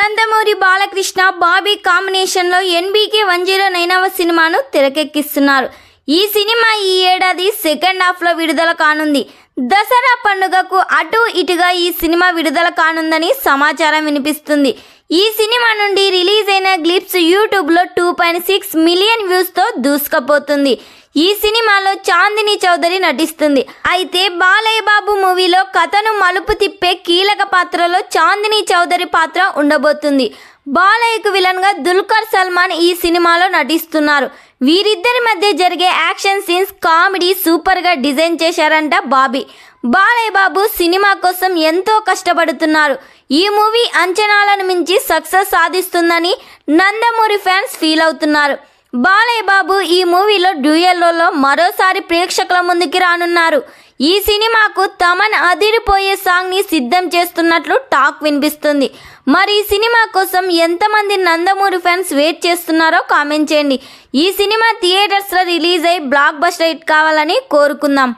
నందమూరి బాలకృష్ణ బాబీ కాంబినేషన్లో ఎన్బీకే 109వ సినిమాను తెరకెక్కిస్తున్నారు. ఈ సినిమా ఈ ఏడాది సెకండ్ హాఫ్లో విడుదల కానుంది. దసరా పండుగకు అటు ఇటుగా ఈ సినిమా విడుదల కానుందని సమాచారం వినిపిస్తుంది. ఈ సినిమా నుండి రిలీజ్ అయిన గ్లిప్స్ యూట్యూబ్లో 2.6 మిలియన్ వ్యూస్తో దూసుకుపోతుంది. ఈ సినిమాలో చాందిని చౌదరి నటిస్తుంది. అయితే బాలయ్య బాబు మూవీలో కథను మలుపు తిప్పే కీలక పాత్రలో చాందిని చౌదరి పాత్ర ఉండబోతుంది. బాలయ్యకు విలన్గా దుల్కర్ సల్మాన్ ఈ సినిమాలో నటిస్తున్నారు. వీరిద్దరి మధ్య జరిగే యాక్షన్ సీన్స్ కామెడీ సూపర్గా డిజైన్ చేశారంట బాబీ. బాలయ్య బాబు సినిమా కోసం ఎంతో కష్టపడుతున్నారు. ఈ మూవీ అంచనాలను మించి సక్సెస్ సాధిస్తుందని నందమూరి ఫ్యాన్స్ ఫీల్ అవుతున్నారు. బాలయ్య బాబు ఈ మూవీలో డ్యూయల్ రోల్లో మరోసారి ప్రేక్షకుల ముందుకి రానున్నారు. ఈ సినిమాకు తమన్ అదిరిపోయే సాంగ్ని సిద్ధం చేస్తున్నట్లు టాక్ వినిపిస్తుంది. మరి ఈ సినిమా కోసం ఎంతమంది నందమూరి ఫ్యాన్స్ వెయిట్ చేస్తున్నారో కామెంట్ చేయండి. ఈ సినిమా థియేటర్స్లో రిలీజ్ అయ్యి బ్లాక్ బస్టర్ హిట్ కావాలని కోరుకుందాం.